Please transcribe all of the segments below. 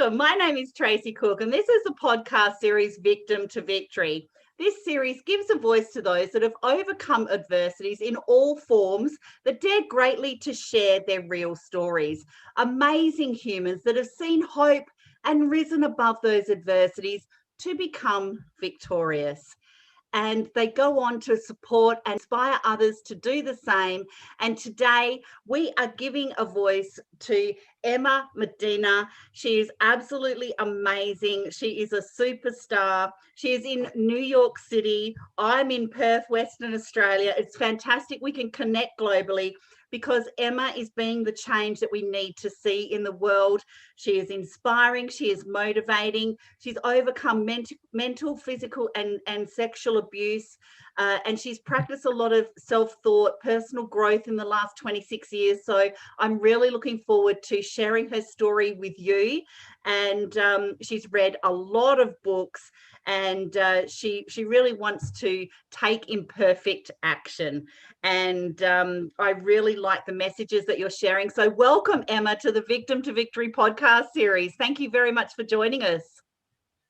Welcome. My name is Tracy Cook, and this is the podcast series Victim to Victory. This series gives a voice to those that have overcome adversities in all forms that dare greatly to share their real stories. Amazing humans that have seen hope and risen above those adversities to become victorious. And they go on to support and inspire others to do the same. And today we are giving a voice to Emma Medina. She is absolutely amazing. She is a superstar. She is in New York City. I'm in Perth, Western Australia. It's fantastic. We can connect globally because Emma is being the change that we need to see in the world. She is inspiring. She is motivating. She's overcome mental, physical, and sexual abuse. And she's practiced a lot of self-thought, personal growth in the last 26 years. So I'm really looking forward to sharing her story with you. And she's read a lot of books, and she really wants to take imperfect action. And I really like the messages that you're sharing. So welcome, Emma, to the Victim to Victory podcast series. Thank you very much for joining us.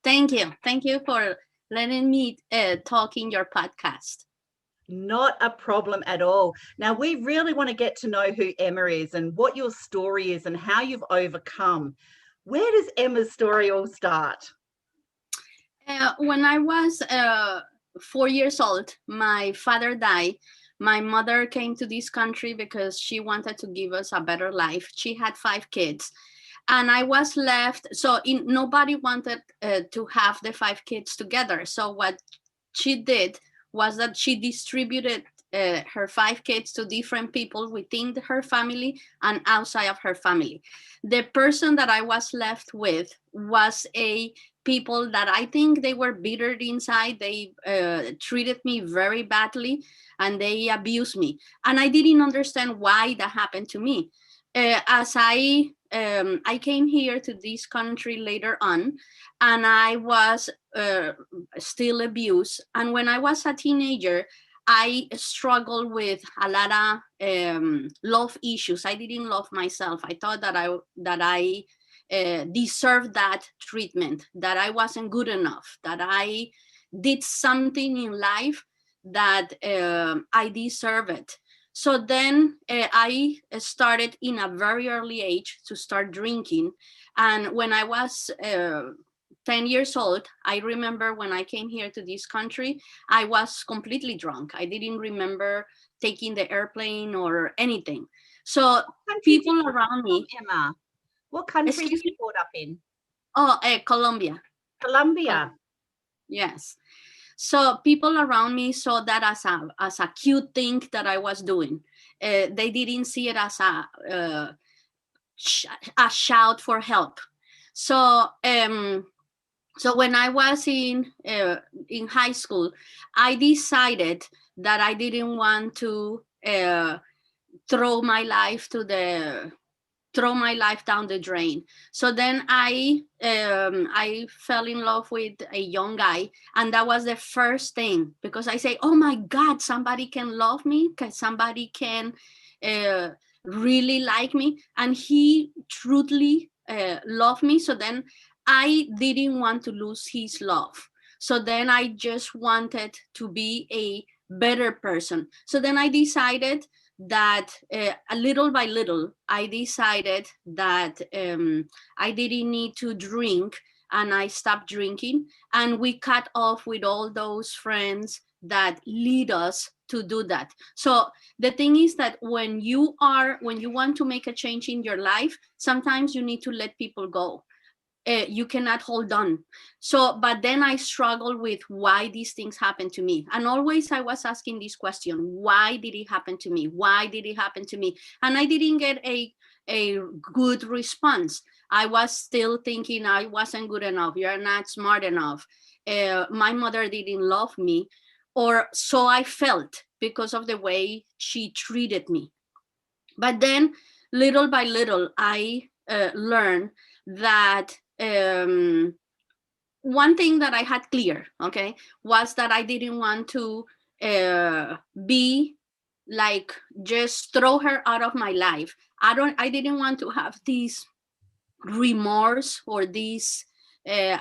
Thank you. Thank you for letting me talk in your podcast. Not a problem at all. Now, we really want to get to know who Emma is and what your story is and how you've overcome. Where does Emma's story all start? When I was 4 years old, my father died. My mother came to this country because she wanted to give us a better life. She had 5 kids. And I was left, nobody wanted to have the 5 kids together. So what she did was that she distributed her 5 kids to different people within her family and outside of her family. The person that I was left with was a people that I think they were bitter inside. They treated me very badly and they abused me. And I didn't understand why that happened to me. As I came here to this country later on, and I was still abused. And when I was a teenager, I struggled with a lot of love issues. I didn't love myself. I thought that I deserved that treatment, that I wasn't good enough, that I did something in life that I deserve it. So then I started in a very early age to start drinking. And when I was 10 years old, I remember when I came here to this country, I was completely drunk. I didn't remember taking the airplane or anything. So people around me. Emma, what country were you brought up in? Oh, Colombia. Colombia. Yes. So people around me saw that as a cute thing that I was doing. They didn't see it as a shout for help. So when I was in high school, I decided that I didn't want to throw my life down the drain. So then I fell in love with a young guy, and that was the first thing, because I say, oh my God, somebody can love me, somebody can really like me, and he truly loved me. So then I didn't want to lose his love. So then I just wanted to be a better person. So then I decided that little by little, I decided that I didn't need to drink, and I stopped drinking, and we cut off with all those friends that lead us to do that. So the thing is that when you want to make a change in your life, sometimes you need to let people go. You cannot hold on. So, but then I struggled with why these things happen to me. And always I was asking this question, why did it happen to me? Why did it happen to me? And I didn't get a good response. I was still thinking I wasn't good enough. You're not smart enough. My mother didn't love me, or so I felt, because of the way she treated me. But then little by little, I learned that one thing that I had clear, okay, was that I didn't want to be like, just throw her out of my life. I didn't want to have this remorse or this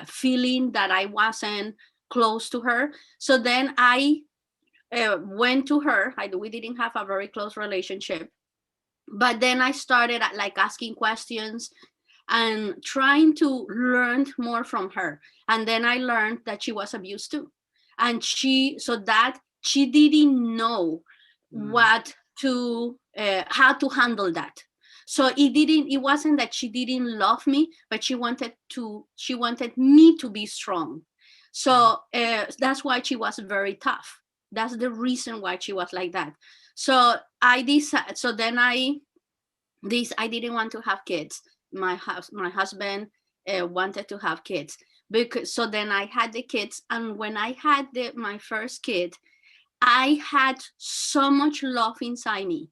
feeling that I wasn't close to her. So then I went to her. We didn't have a very close relationship, but then I started like asking questions and trying to learn more from her. And then I learned that she was abused too, and she didn't know what to how to handle that. So it wasn't that she didn't love me, but she wanted me to be strong. So that's why she was very tough. That's the reason why she was like that. So I decided. So then I didn't want to have kids. My husband wanted to have kids, because so then I had the kids. And when I had my first kid, I had so much love inside me,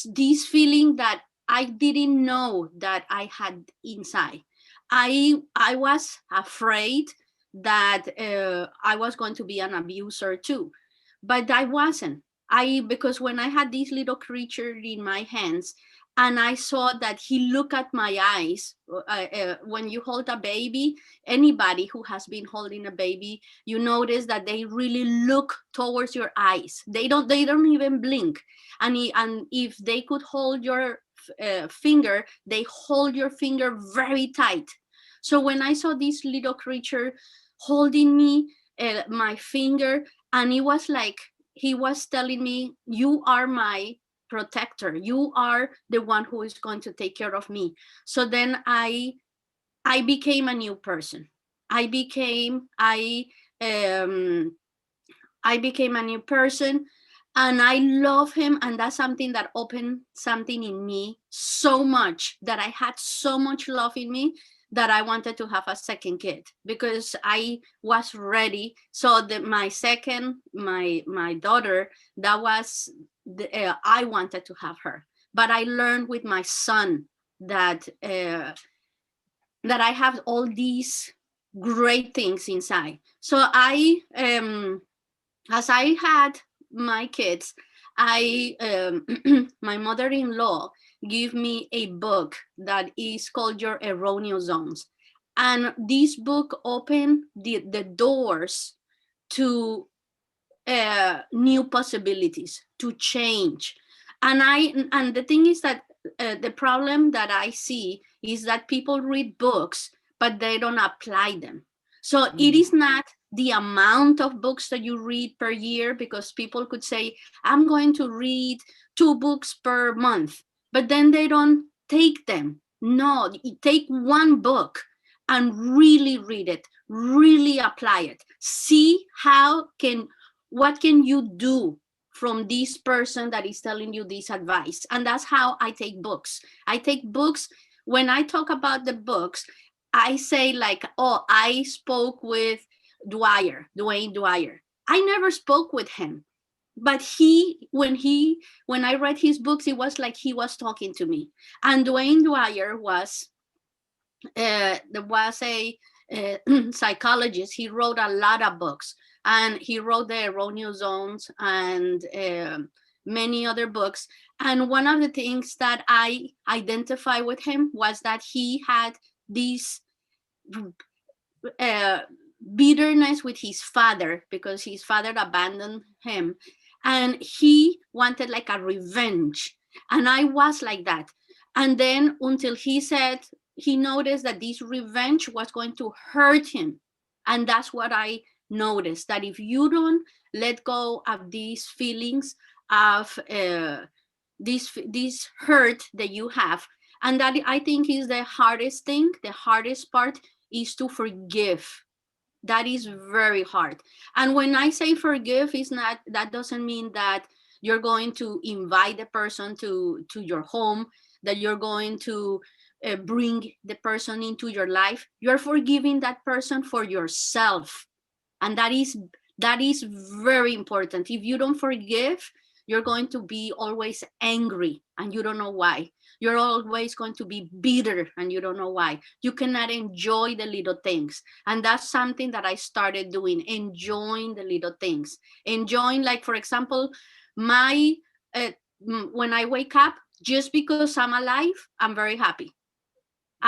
this feeling that I didn't know that I had inside. I was afraid that I was going to be an abuser too, but I wasn't. Because when I had this little creature in my hands, and I saw that he looked at my eyes. When you hold a baby, anybody who has been holding a baby, you notice that they really look towards your eyes. They don't even blink. And if they could hold your finger, they hold your finger very tight. So when I saw this little creature holding me, my finger, and it was like he was telling me, you are my protector, you are the one who is going to take care of me. So then I became a new person. I became a new person, and I love him. And that's something that opened something in me so much, that I had so much love in me, that I wanted to have a second kid, because I was ready. So my daughter, that was I wanted to have her. But I learned with my son that I have all these great things inside. So as I had my kids, my mother-in-law gave me a book that is called Your Erroneous Zones. And this book opened the doors to new possibilities, to change. And the thing is that the problem that I see is that people read books, but they don't apply them. So it is not the amount of books that you read per year, because people could say, I'm going to read 2 books per month, but then they don't take them. No, take 1 book and really read it, really apply it. See what can you do from this person that is telling you this advice. And that's how I take books. I take books. When I talk about the books, I say like, oh, I spoke with Dwayne Dwyer. I never spoke with him, but when I read his books, it was like he was talking to me. And Dwayne Dwyer was a psychologist. He wrote a lot of books, and he wrote The Erroneous Zones and many other books. And one of the things that I identify with him was that he had this bitterness with his father, because his father abandoned him, and he wanted like a revenge. And I was like that. And then until he noticed that this revenge was going to hurt him. And that's what I noticed, that if you don't let go of these feelings of this hurt that you have, and that I think is the hardest thing, the hardest part is to forgive. That is very hard. And when I say forgive, that doesn't mean that you're going to invite the person to your home, that you're going to bring the person into your life. You're forgiving that person for yourself. And that is very important. If you don't forgive, you're going to be always angry, and you don't know why. You're always going to be bitter, and you don't know why. You cannot enjoy the little things. And that's something that I started doing, enjoying the little things. Enjoying, like, for example, when I wake up, just because I'm alive, I'm very happy.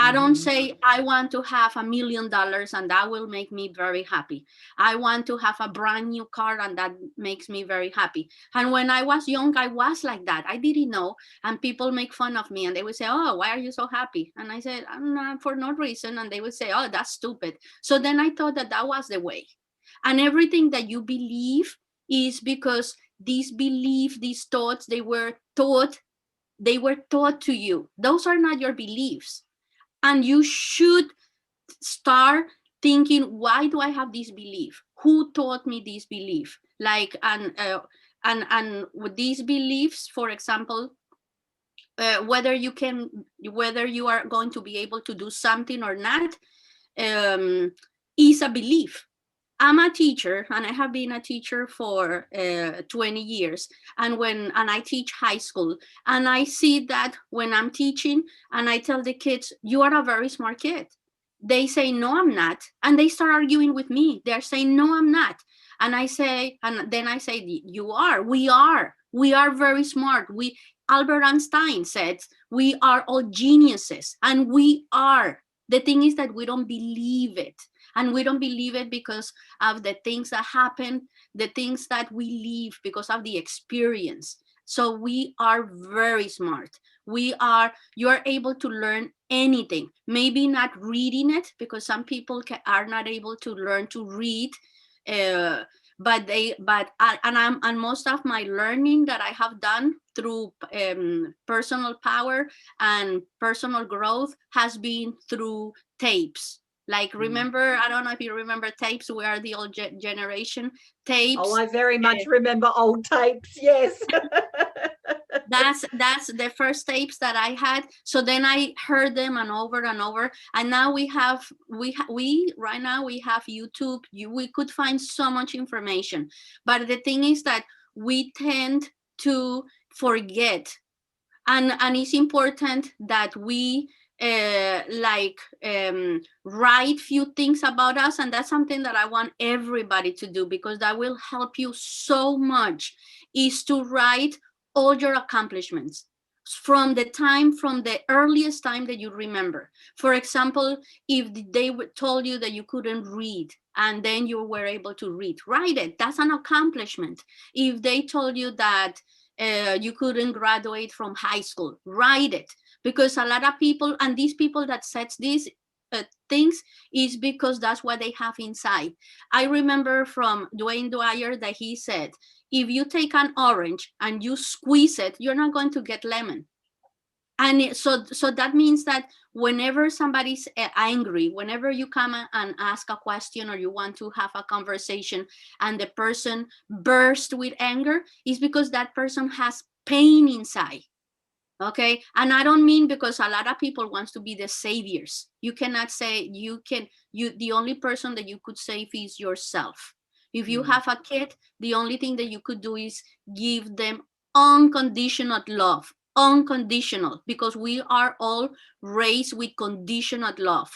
I don't say I want to have $1 million and that will make me very happy. I want to have a brand new car and that makes me very happy. And when I was young, I was like that. I didn't know. And people make fun of me and they would say, oh, why are you so happy? And I said, I'm not, for no reason. And they would say, oh, that's stupid. So then I thought that that was the way. And everything that you believe is because these beliefs, these thoughts, they were taught to you. Those are not your beliefs. And you should start thinking, why do I have this belief? Who taught me this belief? Like, and with these beliefs, for example, whether you are going to be able to do something or not, is a belief. I'm a teacher and I have been a teacher for 20 years. And I teach high school, and I see that when I'm teaching and I tell the kids, you are a very smart kid. They say, no, I'm not. And they start arguing with me. They're saying, no, I'm not. And then I say, you are, we are very smart. Albert Einstein said, we are all geniuses, and we are. The thing is that we don't believe it. And we don't believe it because of the things that happen, the things that we live, because of the experience. So we are very smart. You are able to learn anything. Maybe not reading it, because some people are not able to learn to read. And most of my learning that I have done through personal power and personal growth has been through tapes. Like, remember, I don't know if you remember tapes. We are the old generation. Tapes. Oh, I very much remember old tapes. Yes. That's the first tapes that I had. So then I heard them and over. And now right now we have YouTube. We could find so much information. But the thing is that we tend to forget. And it's important that we write few things about us. And that's something that I want everybody to do, because that will help you so much, is to write all your accomplishments from the earliest time that you remember. For example, if they told you that you couldn't read and then you were able to read, write it. That's an accomplishment. If they told you that you couldn't graduate from high school, write it. Because a lot of people, and these people that said these things, is because that's what they have inside. I remember from Dwayne Dwyer that he said, if you take an orange and you squeeze it, you're not going to get lemon. And so that means that whenever somebody's angry, whenever you come and ask a question or you want to have a conversation and the person bursts with anger, is because that person has pain inside. Okay, and I don't mean because a lot of people wants to be the saviors. You cannot say the only person that you could save is yourself. If you have a kid, the only thing that you could do is give them unconditional love, unconditional, because we are all raised with conditional love.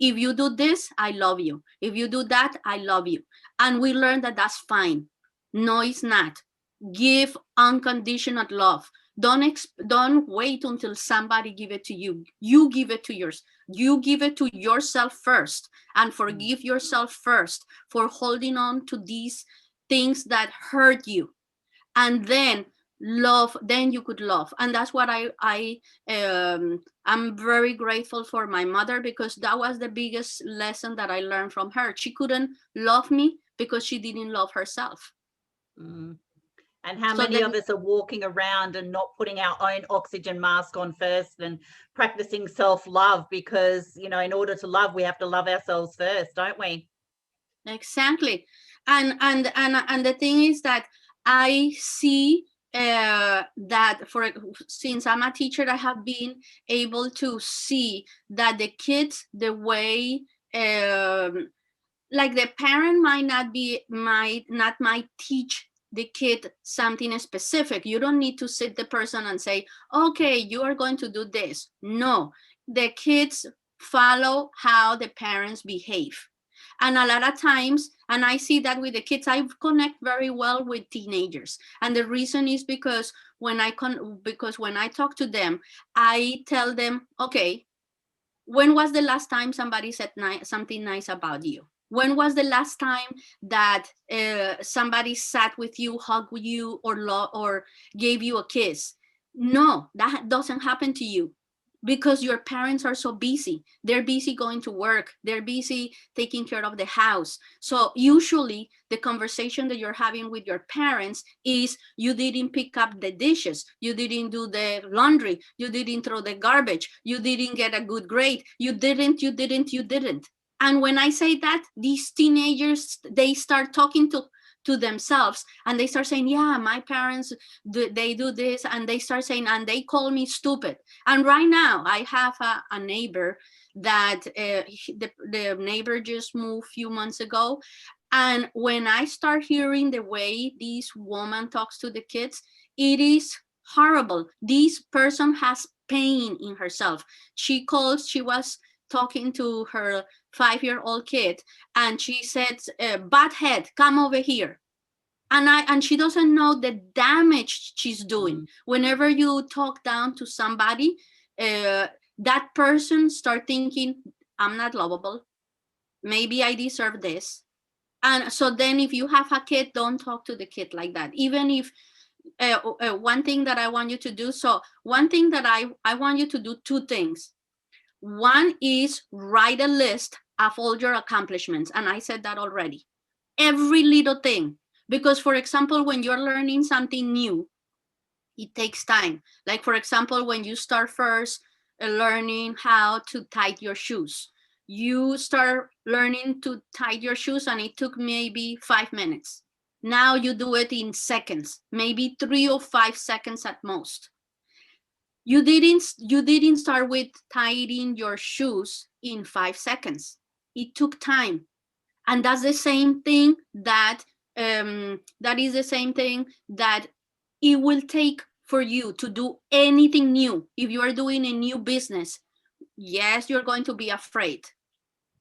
If you do this, I love you. If you do that, I love you. And we learn that that's fine. No, it's not. Give unconditional love. Don't wait until somebody give it to you. You give it to yours. You give it to yourself first, and forgive yourself first for holding on to these things that hurt you. And then love, then you could love. And that's what I'm very grateful for my mother, because that was the biggest lesson that I learned from her. She couldn't love me because she didn't love herself. And how many of us are walking around and not putting our own oxygen mask on first and practicing self-love, because, in order to love, we have to love ourselves first, don't we? Exactly. And the thing is that I see that since I'm a teacher, I have been able to see that the kids, the way like the parent might teach the kid something specific. You don't need to sit the person and say, okay, you are going to do this. No, the kids follow how the parents behave. And a lot of times, and I see that with the kids, I connect very well with teenagers. And the reason is because when I talk to them, I tell them, okay, When was the last time somebody said something nice about you? When was the last time that somebody sat with you, hugged you, or gave you a kiss? No, that doesn't happen to you because your parents are so busy. They're busy going to work. They're busy taking care of the house. So usually the conversation that you're having with your parents is you didn't pick up the dishes, you didn't do the laundry, you didn't throw the garbage, you didn't get a good grade, you didn't. And when I say that, these teenagers, they start talking to themselves and they start saying, yeah, my parents, they do this, and they start saying, and they call me stupid. And right now I have a neighbor that the neighbor just moved a few months ago. And when I start hearing the way this woman talks to the kids, it is horrible. This person has pain in herself. She was talking to her 5-year-old kid, and she said, butthead, come over here. And she doesn't know the damage she's doing. Whenever you talk down to somebody, that person start thinking, I'm not lovable, maybe I deserve this. And so then if you have a kid, don't talk to the kid like that. Even if one thing that I want you to do, so one thing that I want you to do, two things. One is write a list of all your accomplishments. And I said that already. Every little thing. Because, for example, when you're learning something new, it takes time. Like, for example, when you start first learning how to tie your shoes, you start learning to tie your shoes and it took maybe 5 minutes. Now you do it in seconds, maybe 3 or 5 seconds at most. You didn't start with tying your shoes in 5 seconds. It took time. And that's the same thing that is the same thing that it will take for you to do anything new. If you are doing a new business, yes, you're going to be afraid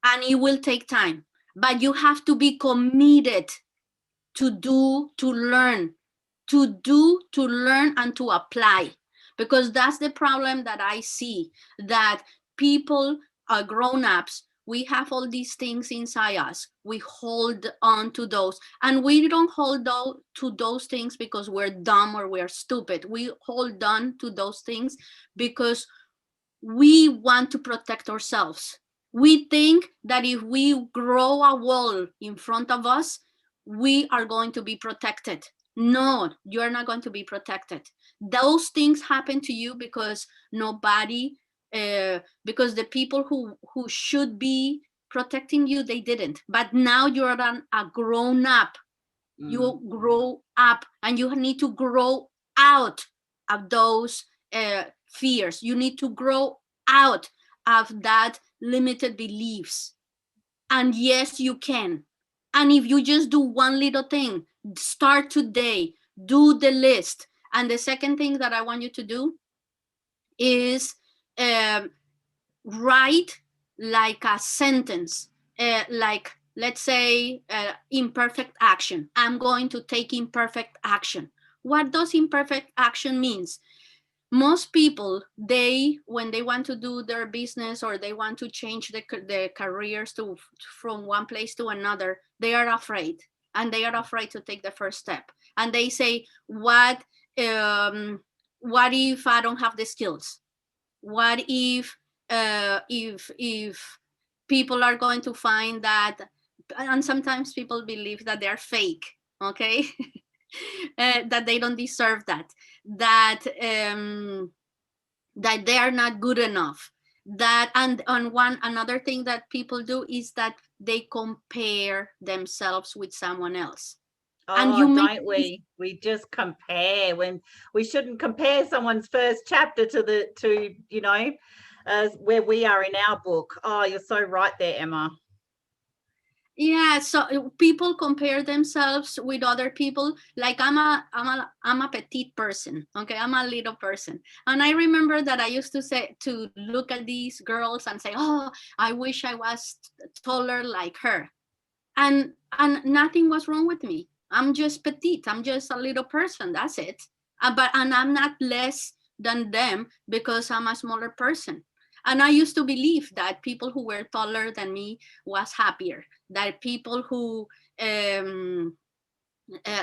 and it will take time, but you have to be committed to learn and to apply. Because that's the problem that I see, that people are grown-ups, we have all these things inside us, we hold on to those, and we don't hold on to those things because we're dumb or we're stupid. We hold on to those things because we want to protect ourselves. We think that if we grow a wall in front of us, we are going to be protected. No, you're not going to be protected. Those things happen to you because because the people who should be protecting you, they didn't. But now you're a grown up. You grow up and you need to grow out of those fears. You need to grow out of that limited beliefs. And yes, you can. And if you just do one little thing, start today, do the list. And the second thing that I want you to do is write like a sentence, like, let's say, imperfect action. I'm going to take imperfect action. What does imperfect action means? Most people, when they want to do their business or they want to change the careers from one place to another, they are afraid, and they are afraid to take the first step. And they say, what if I don't have the skills? What if people are going to find that? And sometimes people believe that they're fake, okay? That they don't deserve that they are not good enough. And another thing that people do is that they compare themselves with someone else. Don't we? We just compare when we shouldn't compare someone's first chapter to where we are in our book. Oh, you're so right there, Emma. Yeah, so people compare themselves with other people. Like I'm a petite person, okay? I'm a little person. And I remember that I used to look at these girls and say, oh, I wish I was taller like her. And nothing was wrong with me. I'm just petite. I'm just a little person. That's it. And I'm not less than them because I'm a smaller person. And I used to believe that people who were taller than me was happier, that people who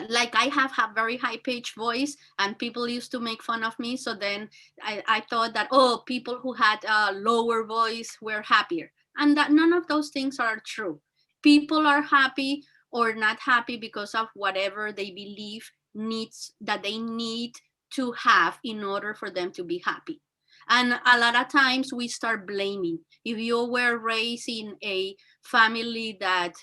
like I have a very high pitched voice and people used to make fun of me. So then I thought that, oh, people who had a lower voice were happier. And that none of those things are true. People are happy or not happy because of whatever they believe needs that they need to have in order for them to be happy. And a lot of times we start blaming. If you were raised in a family that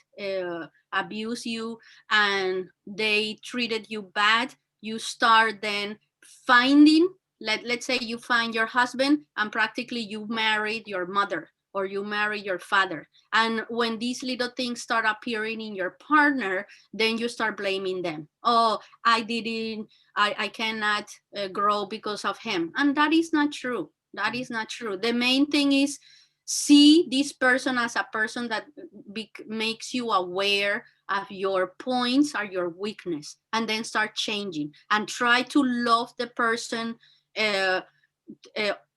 abuse you and they treated you bad, you start then finding, let's say you find your husband and practically you married your mother or you marry your father. And when these little things start appearing in your partner, then you start blaming them. Oh, I cannot grow because of him. And that is not true. That is not true. The main thing is see this person as a person that makes you aware of your points or your weakness, and then start changing and try to love the person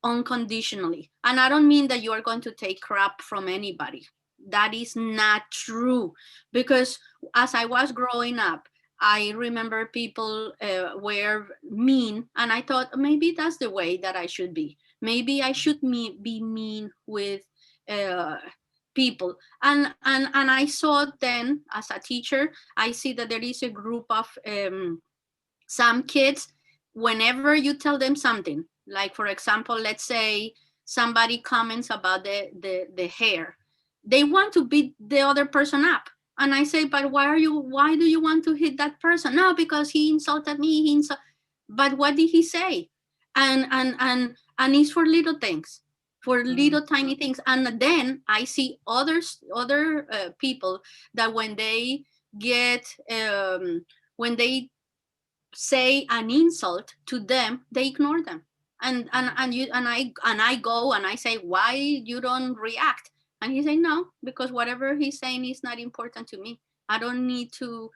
unconditionally. And I don't mean that you are going to take crap from anybody. That is not true, because as I was growing up, I remember people were mean, and I thought maybe that's the way that I should be. Maybe I should be mean with people. And I saw then as a teacher, I see that there is a group of some kids, whenever you tell them something, like for example, let's say somebody comments about the hair, they want to beat the other person up. And I say, but why do you want to hit that person? No, because he insulted me. But what did he say? And it's for little things, for little tiny things. And then I see other people that when they get when they say an insult to them, they ignore them. And I go and I say, why you don't react? And he say, no, because whatever he's saying is not important to me. I don't need to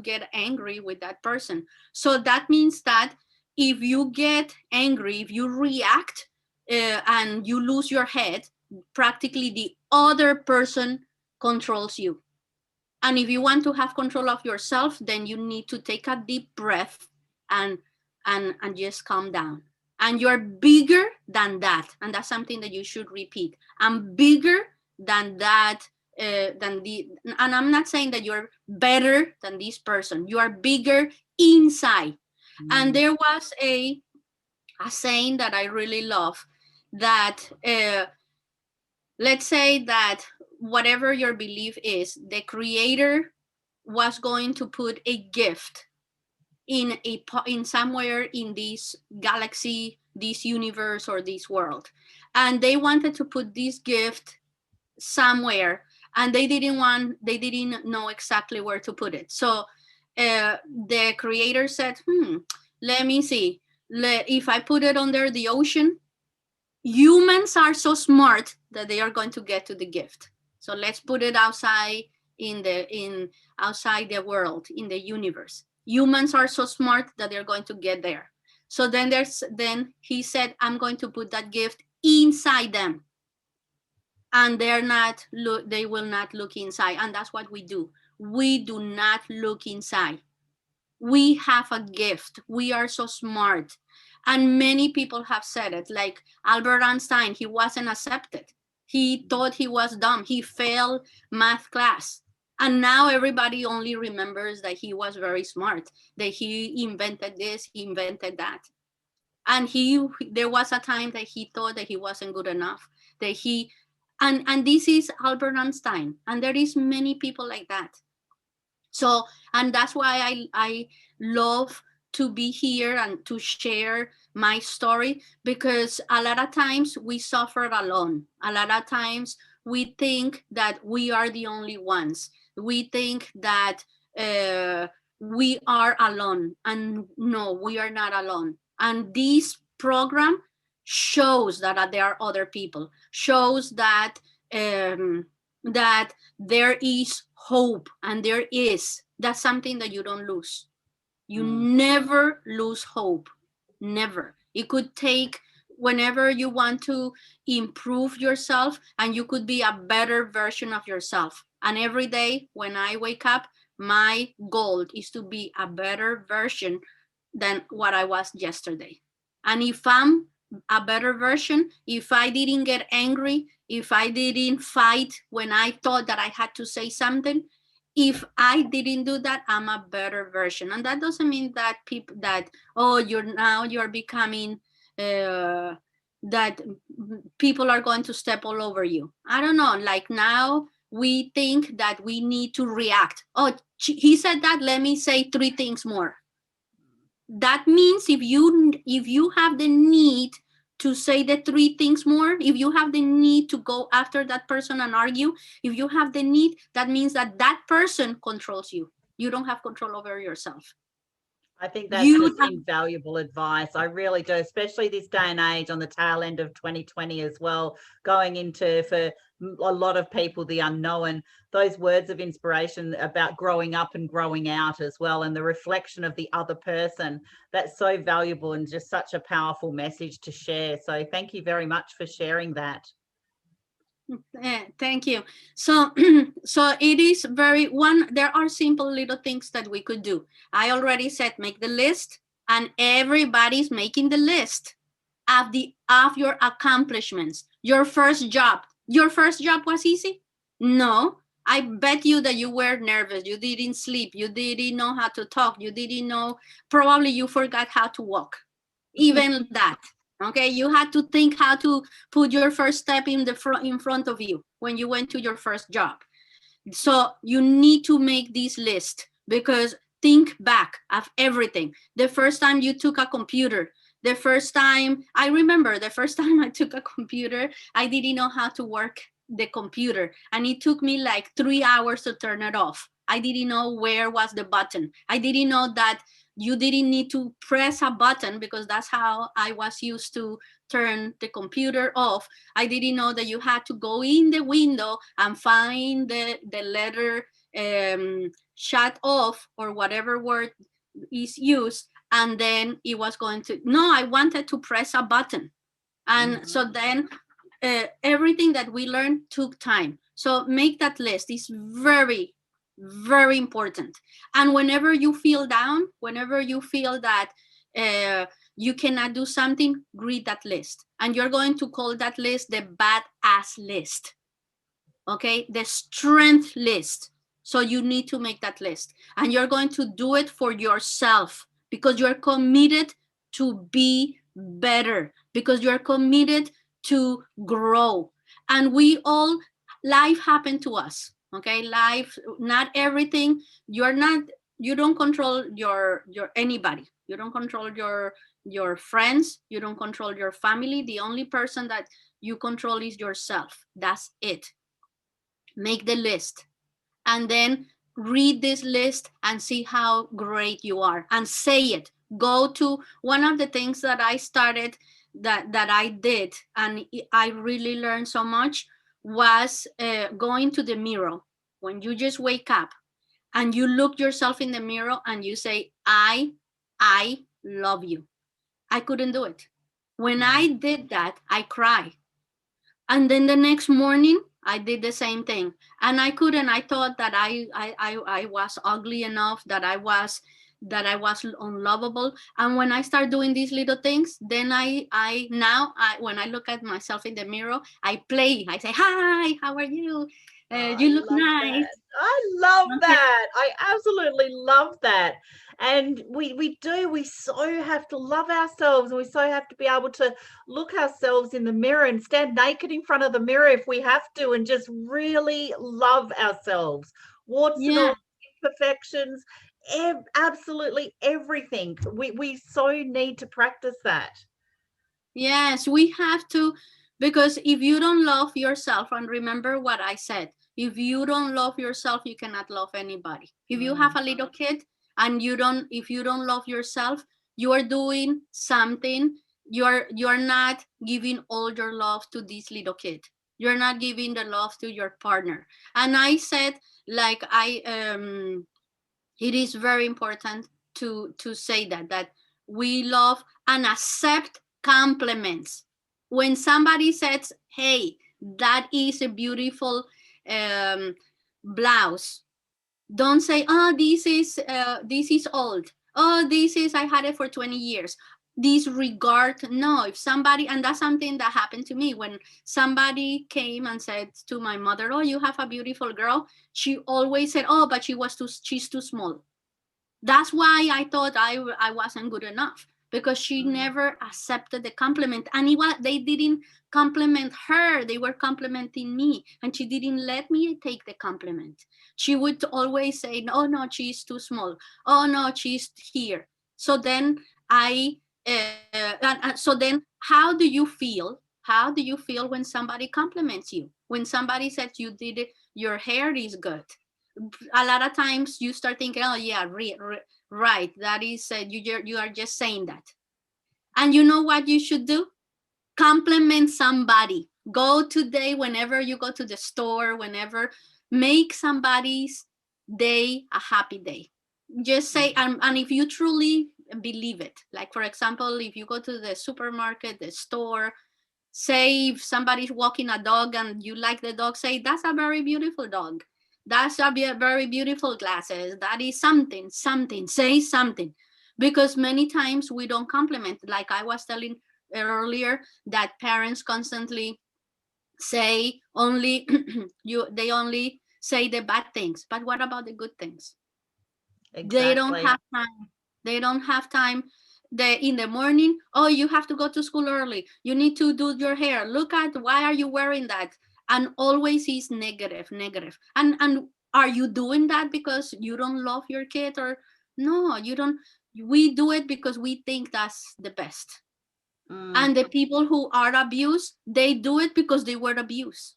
get angry with that person. So that means that if you get angry, if you react and you lose your head, practically the other person controls you. And if you want to have control of yourself, then you need to take a deep breath and just calm down. And you're bigger than that. And that's something that you should repeat. I'm bigger than that, and I'm not saying that you're better than this person. You are bigger inside. And there was a saying that I really love, that let's say that whatever your belief is, the creator was going to put a gift in somewhere in this galaxy, this universe, or this world, and they wanted to put this gift somewhere, and they didn't know exactly where to put it. So the creator said, let me see, if I put it under the ocean, humans are so smart that they are going to get to the gift. So let's put it outside outside the world, in the universe. Humans are so smart that they're going to get there. So then he said, I'm going to put that gift inside them. And they will not look inside. And that's what we do. We do not look inside. We have a gift. We are so smart. And many people have said it, like Albert Einstein, he wasn't accepted. He thought he was dumb. He failed math class. And now everybody only remembers that he was very smart, that he invented this, he invented that. And there was a time that he thought that he wasn't good enough, and this is Albert Einstein. And there is many people like that. So, and that's why I love to be here and to share my story, because a lot of times we suffer alone. A lot of times we think that we are the only ones. We think that we are alone, and no, we are not alone. And this program shows that there are other people, shows that that there is hope, and that's something that you don't lose. You never lose hope, never. It could take whenever you want to improve yourself, and you could be a better version of yourself. And every day when I wake up, my goal is to be a better version than what I was yesterday. And if I'm a better version, if I didn't get angry, if I didn't fight when I thought that I had to say something, if I didn't do that, I'm a better version. And that doesn't mean that people that, oh, you're becoming that people are going to step all over you. I don't know. Like now we think that we need to react. Oh, he said that, let me say 3 things more. That means if you have the need to say the 3 things more, if you have the need to go after that person and argue, if you have the need, that means that that person controls you. You don't have control over yourself. I think that's just invaluable advice. I really do, especially this day and age on the tail end of 2020 as well, going into, for a lot of people, the unknown, those words of inspiration about growing up and growing out as well, and the reflection of the other person. That's so valuable and just such a powerful message to share. So thank you very much for sharing that. Thank you. So so it is there are simple little things that we could do. I already said make the list, and everybody's making the list of your accomplishments. Your first job was easy? No. I bet you that you were nervous, you didn't sleep, you didn't know how to talk, you didn't know, probably you forgot how to walk, even that. Okay, you had to think how to put your first step in front of you when you went to your first job. So you need to make this list, because think back of everything. The first time you took a computer, I remember the first time I took a computer, I didn't know how to work the computer, and it took me like 3 hours to turn it off. I didn't know where was the button. I didn't know that you didn't need to press a button, because that's how I was used to turn the computer off. I didn't know that you had to go in the window and find the letter shut off, or whatever word is used, and then it was going to, no, I wanted to press a button. And so then everything that we learned took time. So make that list. It's very, very important. And whenever you feel down, whenever you feel that you cannot do something, read that list. And you're going to call that list the badass list. Okay, the strength list. So you need to make that list. And you're going to do it for yourself, because you're committed to be better, because you're committed to grow. And life happened to us. Okay, life, not everything. You don't control your anybody. You don't control your friends. You don't control your family. The only person that you control is yourself. That's it. Make the list, and then read this list and see how great you are, and say it. Go to one of the things that I started, that I did, and I really learned so much, was going to the mirror when you just wake up, and you look yourself in the mirror and you say, I love you. I couldn't do it. When I did that, I cried. And then the next morning I did the same thing, and I couldn't. I thought that I was ugly enough, that I was unlovable. And when I start doing these little things, then when I look at myself in the mirror, I play. I say, hi, how are you? You look nice. That. I love that. I absolutely love that. And we so have to love ourselves, and we so have to be able to look ourselves in the mirror and stand naked in front of the mirror if we have to, and just really love ourselves. Warts and all, imperfections, absolutely everything. We so need to practice that. Yes, we have to, because if you don't love yourself, and remember what I said, if you don't love yourself, you cannot love anybody. If you have a little kid and if you don't love yourself, you are doing something. You're not giving all your love to this little kid. You're not giving the love to your partner. And I said, like, it is very important to say that we love and accept compliments. When somebody says, hey, that is a beautiful blouse, don't say, oh, this is old. Oh, I had it for 20 years. Disregard. No, if somebody, and that's something that happened to me when somebody came and said to my mother, oh, you have a beautiful girl. She always said, oh, but she's too small. That's why I thought I wasn't good enough, because she never accepted the compliment. And they didn't compliment her, they were complimenting me, and she didn't let me take the compliment. She would always say, oh no, she's too small. Oh no, she's here. So then so then how do you feel? How do you feel when somebody compliments you? When somebody says you did it, your hair is good. A lot of times you start thinking, oh yeah, right, that is you are just saying that. And you know what you should do? Compliment somebody. Go today, whenever you go to the store, whenever, make somebody's day a happy day. Just say, and if you truly believe it, like for example, if you go to the supermarket, the store, say if somebody's walking a dog and you like the dog, say, that's a very beautiful dog. That's a very beautiful glasses. That is something, say something. Because many times we don't compliment, like I was telling earlier, that parents constantly say only, they only say the bad things. But what about the good things? Exactly. They don't have time. They don't have time. In the morning, oh, you have to go to school early. You need to do your hair. Look at, why are you wearing that? And always is negative. And are you doing that because you don't love your kid? Or no, you don't. We do it because we think that's the best. And the people who are abused, they do it because they were abused.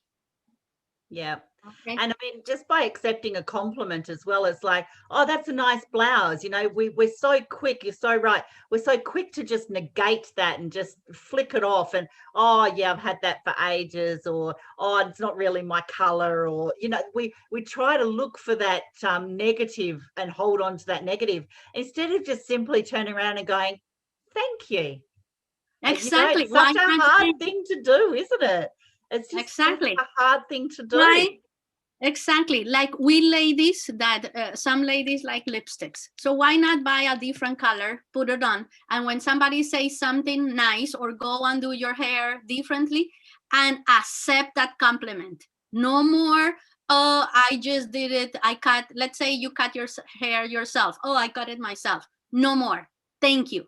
Yeah. Okay. And I mean, just by accepting a compliment as well, it's like, oh, that's a nice blouse. You know, we're so quick. You're so right. We're so quick to just negate that and just flick it off. And, oh, yeah, I've had that for ages. Or, oh, it's not really my color. Or, you know, we try to look for that negative and hold on to that negative instead of just simply turning around and going, thank you. Exactly. You know, it's such a hard thing to do, isn't it? It's just a hard thing to do. Right? Exactly. Like we ladies, that some ladies like lipsticks. So why not buy a different color, put it on, and when somebody says something nice, or go and do your hair differently, and accept that compliment. No more, oh, I just did it. Let's say you cut your hair yourself. Oh, I cut it myself. No more. Thank you.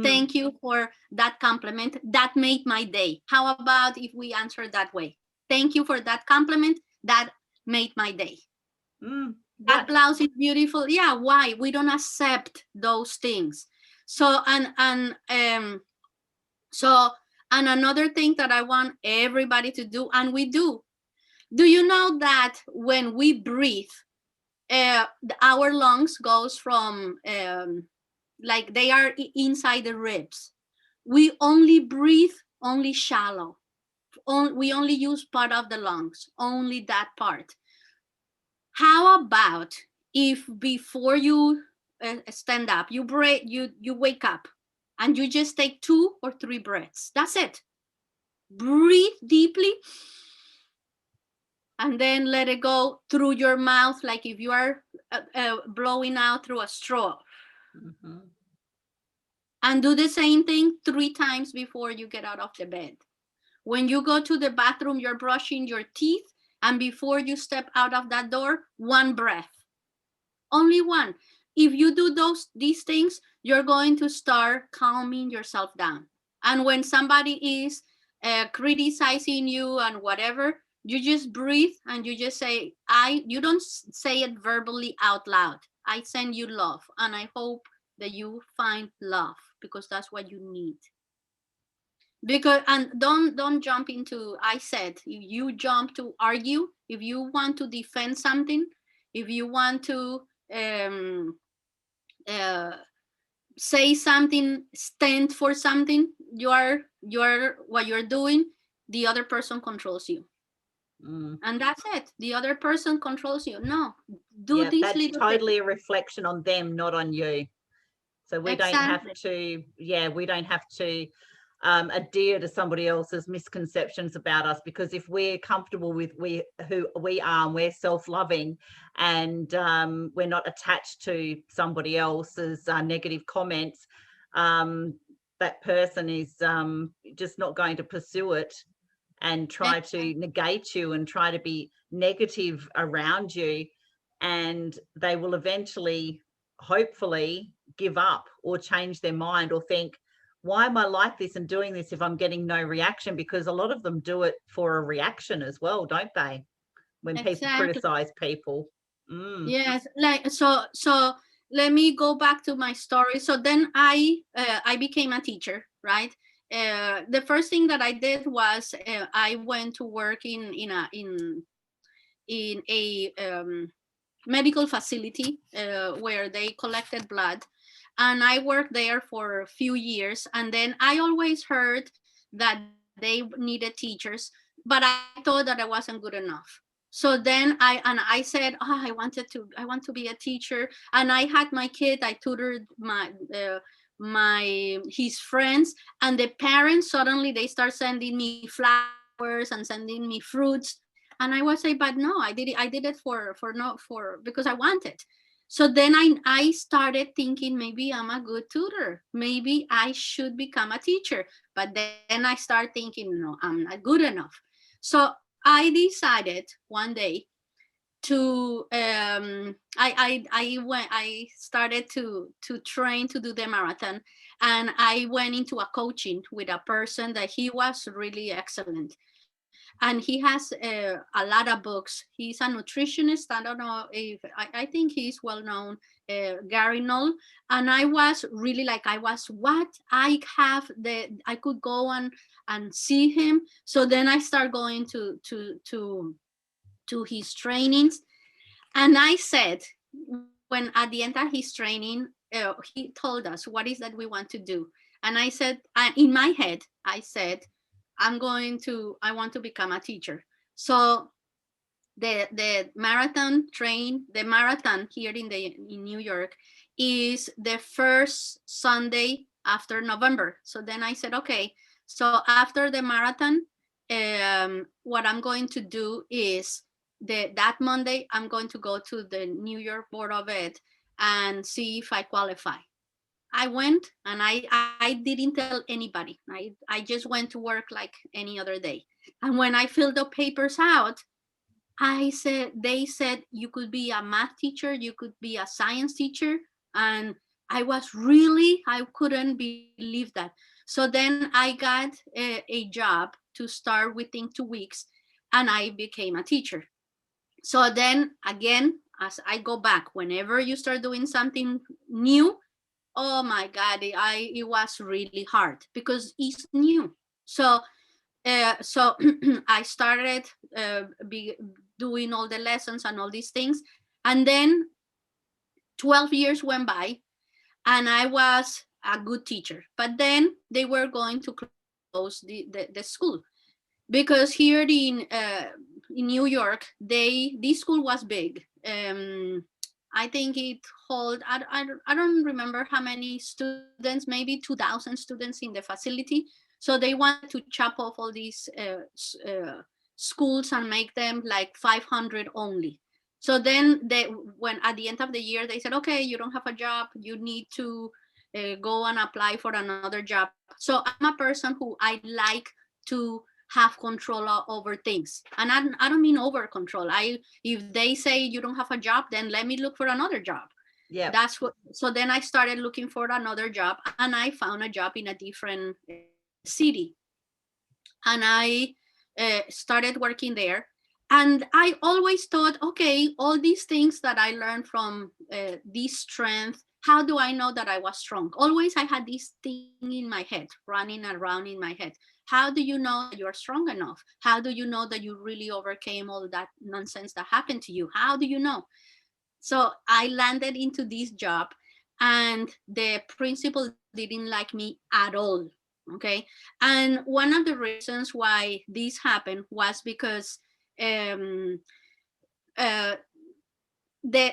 Thank you for that compliment. That made my day. How about if we answer that way? Thank you for that compliment. That made my day. That blouse is beautiful. Yeah, why? We don't accept those things. So, and another thing that I want everybody to do, and we do you know that when we breathe, our lungs goes from, like they are inside the ribs. We only breathe only shallow. We only use part of the lungs, only that part. How about if before you stand up, you wake up and you just take 2 or 3 breaths. That's it. Breathe deeply and then let it go through your mouth, like if you are blowing out through a straw. And do the same thing 3 times before you get out of the bed. When you go to the bathroom, you're brushing your teeth, and before you step out of that door, 1 breath. Only 1. If you do these things, you're going to start calming yourself down. And when somebody is criticizing you and whatever, you just breathe and you just say, you don't say it verbally out loud. I send you love, and I hope that you find love, because that's what you need. Because, and don't jump into, I said, if you jump to argue, if you want to defend something, if you want to say something, stand for something, what you're doing, the other person controls you. And that's it. The other person controls you. No, do this. That's totally a reflection on them, not on you. So we don't have to, we don't have to adhere to somebody else's misconceptions about us, because if we're comfortable with who we are and we're self-loving, and we're not attached to somebody else's negative comments, that person is just not going to pursue it and try to negate you and try to be negative around you, and they will eventually, hopefully, give up or change their mind or think, why am I like this and doing this if I'm getting no reaction? Because a lot of them do it for a reaction as well, don't they? When people criticize people. Yes, like so let me go back to my story. So then I became a teacher, right? The first thing that I did was I went to work in a medical facility where they collected blood, and I worked there for a few years. And then I always heard that they needed teachers, but I thought that I wasn't good enough. So then I said, oh, I want to be a teacher. And I had my kid, I tutored his friends, and the parents suddenly they start sending me flowers and sending me fruits. And I was like, but no, I did it for because I wanted. So then I started thinking, maybe I'm a good tutor, maybe I should become a teacher. But then I started thinking, no, I'm not good enough. So I decided one day to I started to train to do the marathon, and I went into a coaching with a person that he was really excellent, and he has a lot of books. He's a nutritionist. I don't know if I think he's well known, Gary Knoll. And I was really like, I was, what I have the I could go and see him. So then I start going to his trainings. And I said, when at the end of his training, he told us, what is that we want to do? And I said, in my head, I said, I want to become a teacher. So the marathon here in New York is the first Sunday after November. So then I said, okay, so after the marathon, what I'm going to do is that Monday, I'm going to go to the New York Board of Ed and see if I qualify. I went and I didn't tell anybody. I just went to work like any other day. And when I filled the papers out, they said you could be a math teacher, you could be a science teacher. And I couldn't believe that. So then I got a job to start within 2 weeks, and I became a teacher. So then again, as I go back, whenever you start doing something new, oh my God, it was really hard because it's new. So I started doing all the lessons and all these things. And then 12 years went by, and I was a good teacher. But then they were going to close the school, because here in New York, this school was big. I think it hold, I don't remember how many students, maybe 2,000 students in the facility. So they wanted to chop off all these schools and make them like 500 only. So then when at the end of the year, they said, okay, you don't have a job, you need to go and apply for another job. So I'm a person who I like to have control over things. And I don't mean over control. If they say you don't have a job, then let me look for another job. Yeah. So then I started looking for another job, and I found a job in a different city. And I started working there. And I always thought, okay, all these things that I learned from this strength, how do I know that I was strong? Always I had this thing in my head, running around in my head. How do you know that you're strong enough? How do you know that you really overcame all that nonsense that happened to you? How do you know? So I landed into this job, and the principal didn't like me at all. Okay. And one of the reasons why this happened was because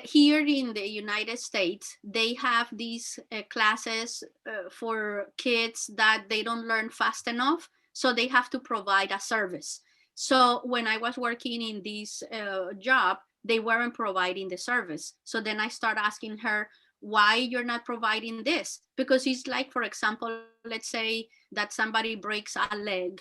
here in the United States, they have these classes for kids that they don't learn fast enough, so they have to provide a service. So when I was working in this job, they weren't providing the service. So then I start asking her, why you're not providing this? Because it's like, for example, let's say that somebody breaks a leg,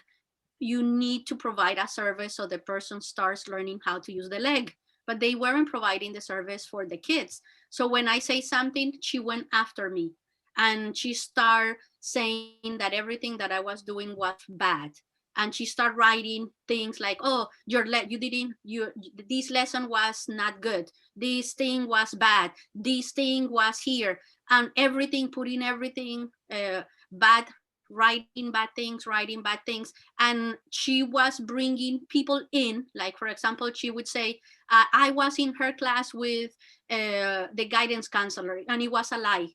you need to provide a service so the person starts learning how to use the leg, but they weren't providing the service for the kids. So when I say something, she went after me and she started saying that everything that I was doing was bad. And she started writing things like, oh, this lesson was not good. This thing was bad. This thing was here. And everything, putting everything bad, writing bad things. And she was bringing people in, like, for example, she would say, I was in her class with the guidance counselor, and it was a lie.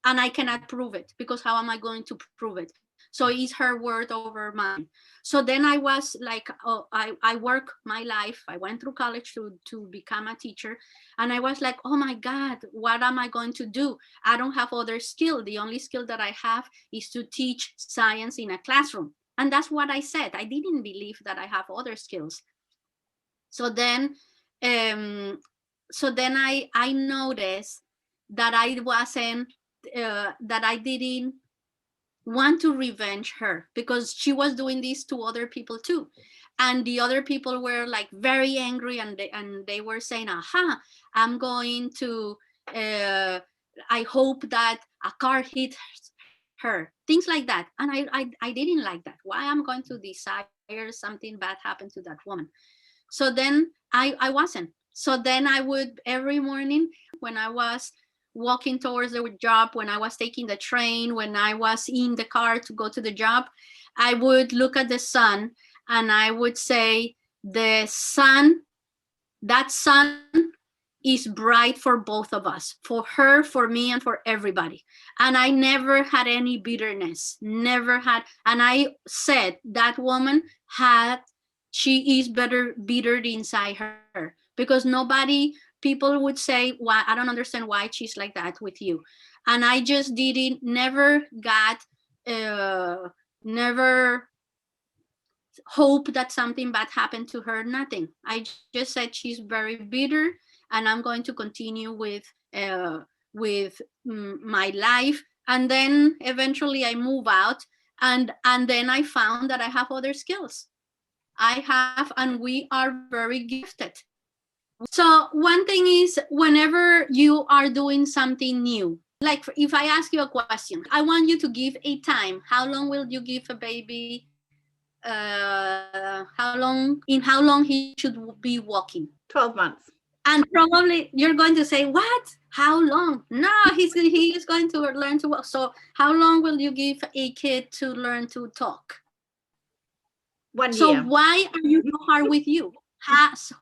And I cannot prove it, because how am I going to prove it? So it's her word over mine. So then I was like, oh, I work my life. I went through college to become a teacher. And I was like, oh my God, what am I going to do? I don't have other skill. The only skill that I have is to teach science in a classroom. And that's what I said. I didn't believe that I have other skills. So then, I noticed that I wasn't, that I didn't want to revenge her, because she was doing this to other people too. And the other people were like very angry, and they were saying, aha, I'm going to, I hope that a car hit her, things like that. And I didn't like that. Why I'm going to desire something bad happened to that woman? So then I wasn't. So then I would, every morning when I was walking towards the job, when I was taking the train, when I was in the car to go to the job, I would look at the sun and I would say, the sun, that sun is bright for both of us, for her, for me, and for everybody. And I never had any bitterness, never had. And I said, that woman she is bitter inside her, because nobody, people would say, why, I don't understand why she's like that with you. And I just never hope that something bad happened to her, nothing. I just said she's very bitter, and I'm going to continue with my life. And then eventually I move out, and then I found that I have other skills. I have, and we are very gifted. So one thing is, whenever you are doing something new, like if I ask you a question, I want you to give a time. How long will you give a baby? In how long he should be walking? 12 months. And probably you're going to say, what? How long? No, he is going to learn to walk. So how long will you give a kid to learn to talk? 1 year. So why are you so hard with you?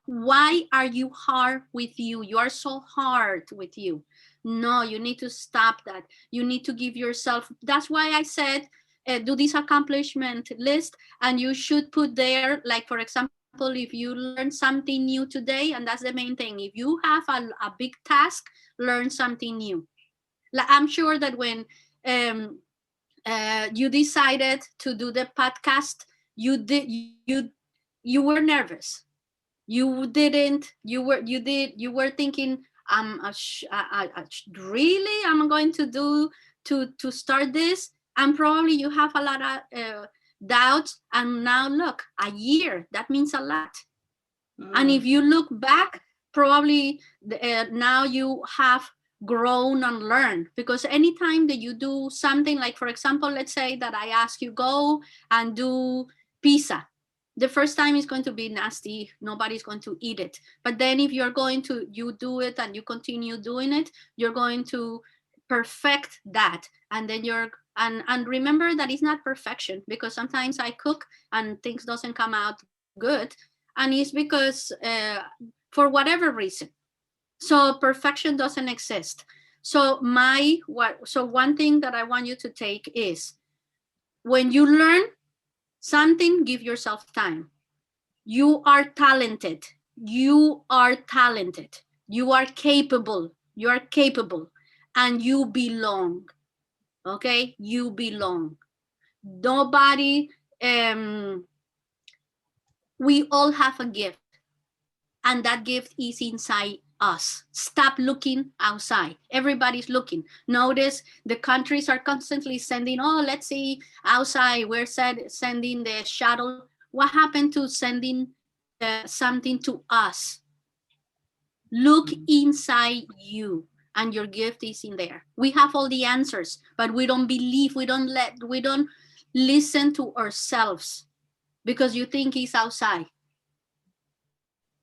Why are you hard with you? You are so hard with you. No, you need to stop that. You need to give yourself. That's why I said, do this accomplishment list, and you should put there, like, for example, if you learn something new today, and that's the main thing. If you have a big task, learn something new. I'm sure that when you decided to do the podcast, you were nervous. You were thinking, really, I'm going to start this? And probably you have a lot of doubts. And now look, a year, that means a lot. And if you look back, probably now you have grown and learned, because anytime that you do something, like, for example, let's say that I ask you, go and do pizza. The first time is going to be nasty. Nobody's going to eat it. But then if you do it and you continue doing it, you're going to perfect that. And then and remember that it's not perfection, because sometimes I cook and things doesn't come out good. And it's because for whatever reason. So perfection doesn't exist. So one thing that I want you to take is, when you learn something, give yourself time. You are talented. You are talented. You are capable. You are capable. And you belong. Okay? You belong. Nobody, we all have a gift. And that gift is inside us. Stop looking outside. Everybody's looking. Notice the countries are constantly sending, oh, let's see outside. We're sending the shuttle. What happened to sending something to us? Look inside you, and your gift is in there. We have all the answers, but we don't believe, we don't listen to ourselves because you think it's outside.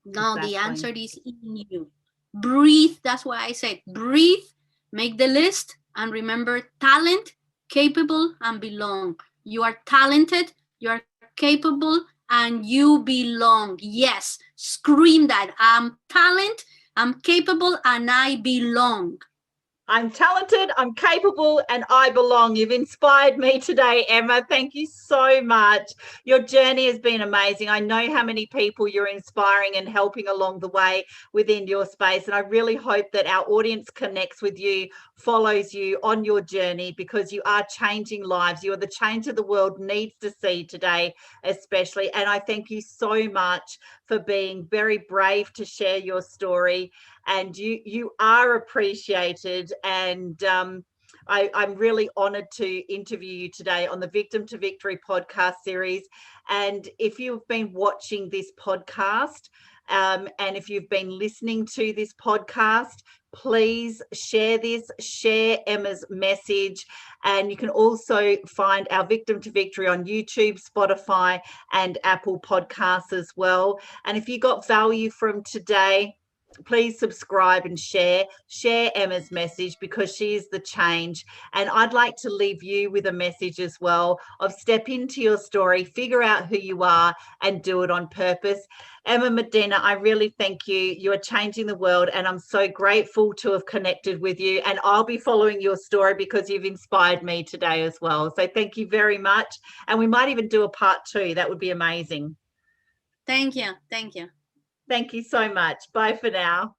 No, exactly. The answer is in you. Breathe. That's why I said breathe, make the list, and remember talent, capable, and belong. You are talented, you are capable, and you belong. Yes, scream that. I'm talented, I'm capable, and I belong. I'm talented, I'm capable, and I belong. You've inspired me today, Emma. Thank you so much. Your journey has been amazing. I know how many people you're inspiring and helping along the way within your space. And I really hope that our audience connects with you, follows you on your journey, because you are changing lives. You are the change that the world needs to see today, especially. And I thank you so much for being very brave to share your story. And you are appreciated, and I'm really honoured to interview you today on the Victim to Victory podcast series. And if you've been watching this podcast and if you've been listening to this podcast, please share this, share Emma's message. And you can also find our Victim to Victory on YouTube, Spotify, and Apple Podcasts as well. And if you got value from today, please subscribe and share Emma's message, because she is the change. And I'd like to leave you with a message as well of step into your story, figure out who you are, and do it on purpose. Emma Medina, I really thank you. You are changing the world, and I'm so grateful to have connected with you. And I'll be following your story because you've inspired me today as well. So thank you very much. And we might even do a part 2. That would be amazing. Thank you. Thank you. Thank you so much. Bye for now.